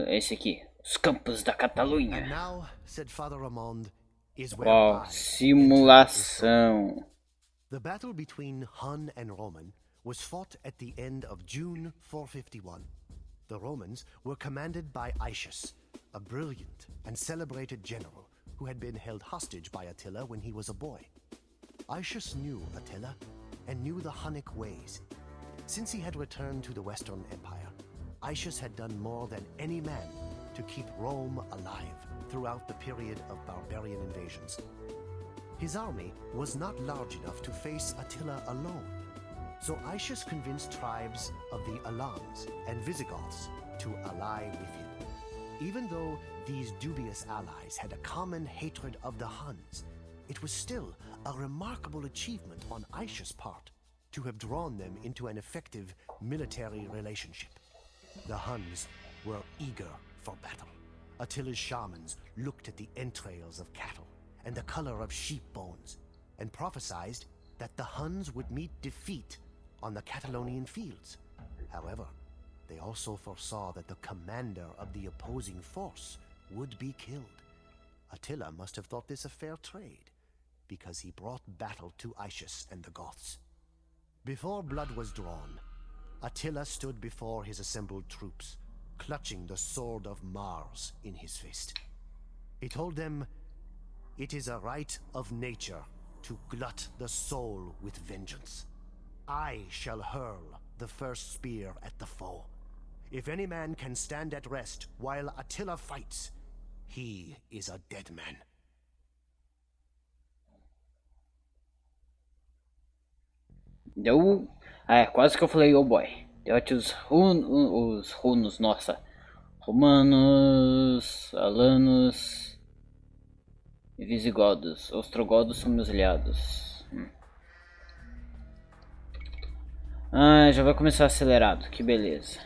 Esse aqui. Os campos da And Catalunha. now, said Father Ramond, is where Uau, I simulação. The battle between Hun and Roman was fought at the end of June 451. The Romans were commanded by Aetius, a brilliant and celebrated general who had been held hostage by Attila when he was a boy. Aetius knew Attila and knew the Hunnic ways. Since he had returned to the Western Empire, Aetius had done more than any man to keep Rome alive throughout the period of barbarian invasions. His army was not large enough to face Attila alone, so Aetius convinced tribes of the Alans and Visigoths to ally with him. Even though these dubious allies had a common hatred of the Huns, it was still a remarkable achievement on Aetius' part to have drawn them into an effective military relationship. The Huns were eager for battle. Attila's shamans looked at the entrails of cattle and the color of sheep bones, and prophesied that the Huns would meet defeat on the Catalonian fields. However, they also foresaw that the commander of the opposing force would be killed. Attila must have thought this a fair trade, because he brought battle to Aetius and the Goths. Before blood was drawn, Attila stood before his assembled troops, clutching the sword of Mars in his fist. He told them, "It is a right of nature to glut the soul with vengeance. I shall hurl the first spear at the foe. If any man can stand at rest while Attila fights, he is a dead man." Deu. Quase que eu falei, oh boy. Deu aqui os runos, nossa. Romanos, alanos e visigodos. Ostrogodos são meus aliados. Já vai começar acelerado, que beleza.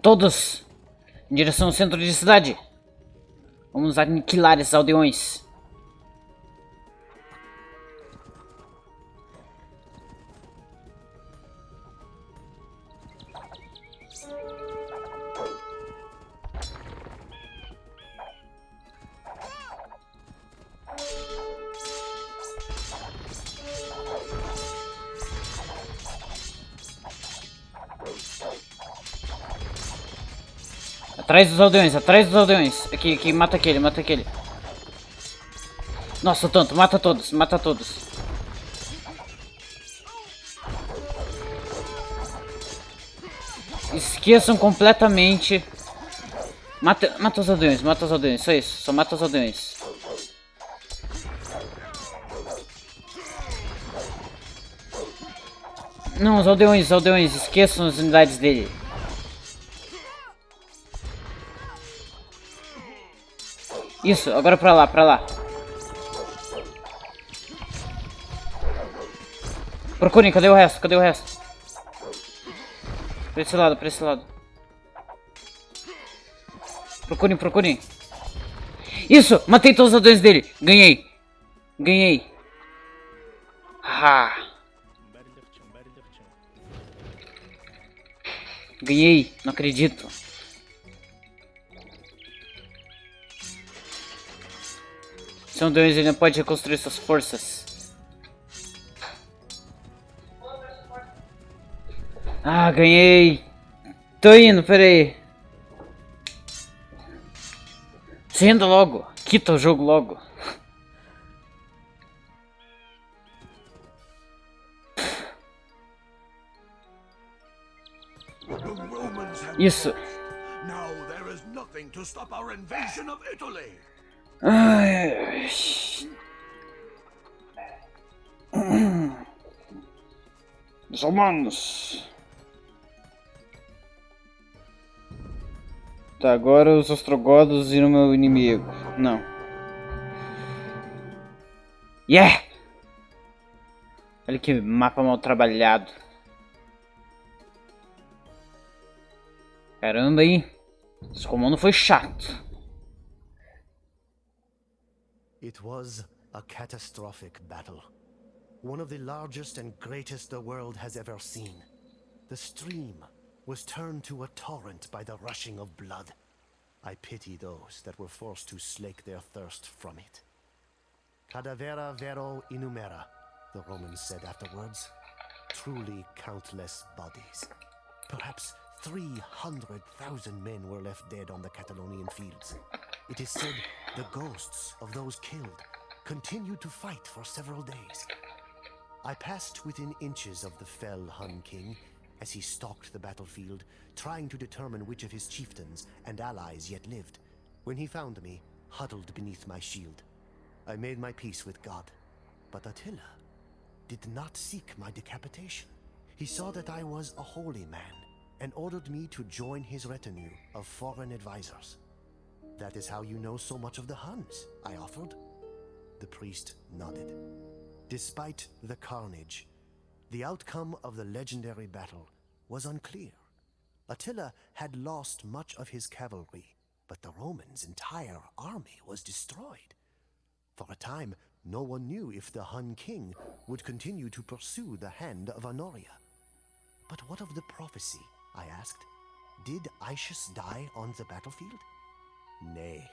Todos em direção ao centro de cidade. Vamos aniquilar esses aldeões. Atrás dos aldeões, atrás dos aldeões. Aqui, aqui, mata aquele, mata aquele. Nossa, tanto, mata todos, mata todos. Esqueçam completamente. Mata os aldeões, só isso, só mata os aldeões. Não, os aldeões, esqueçam as unidades dele. Isso, agora pra lá, pra lá. Procurem, cadê o resto? Cadê o resto? Pra esse lado, pra esse lado. Procurem, procurem. Isso! Matei todos os aldeões dele! Ganhei! Ganhei! Ah! Ganhei! Não acredito! São Deus, ele não pode reconstruir suas forças. Ah, ganhei! Tô indo, peraí. Senta logo. Quita o jogo logo. Isso. Ai. Os humanos. Tá, agora os ostrogodos viram meu inimigo. Não. Yeah! Olha que mapa mal trabalhado. Caramba, hein? Esse comando foi chato. It was a catastrophic battle. One of the largest and greatest the world has ever seen. The stream was turned to a torrent by the rushing of blood. I pity those that were forced to slake their thirst from it. Cadavera vero innumera, the Romans said afterwards. Truly countless bodies. Perhaps 300,000 men were left dead on the Catalonian fields. It is said the ghosts of those killed continued to fight for several days. I passed within inches of the fell Hun king as he stalked the battlefield, trying to determine which of his chieftains and allies yet lived, when he found me huddled beneath my shield. I made my peace with God, but Átila did not seek my decapitation. He saw that I was a holy man and ordered me to join his retinue of foreign advisors. That is how you know so much of the Huns, I offered. The priest nodded. Despite the carnage, the outcome of the legendary battle was unclear. Átila had lost much of his cavalry, but the Romans' entire army was destroyed. For a time, no one knew if the Hun king would continue to pursue the hand of Honoria. But what of the prophecy? I asked. Did Aetius die on the battlefield? Nay,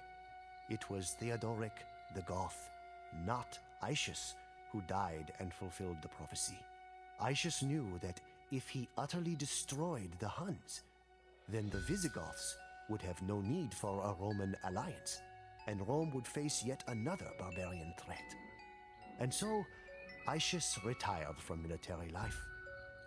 it was Theodoric the Goth, not Aetius, who died and fulfilled the prophecy. Aetius knew that if he utterly destroyed the Huns, then the Visigoths would have no need for a Roman alliance, and Rome would face yet another barbarian threat. And so, Aetius retired from military life,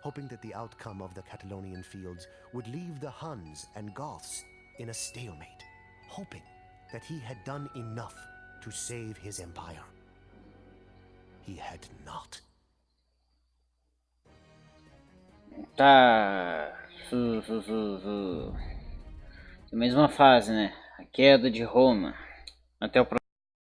hoping that the outcome of the Catalonian fields would leave the Huns and Goths in a stalemate, hoping that he had done enough to save his empire. He had not. Tá. Mais uma fase, né? A queda de Roma. Até o próximo.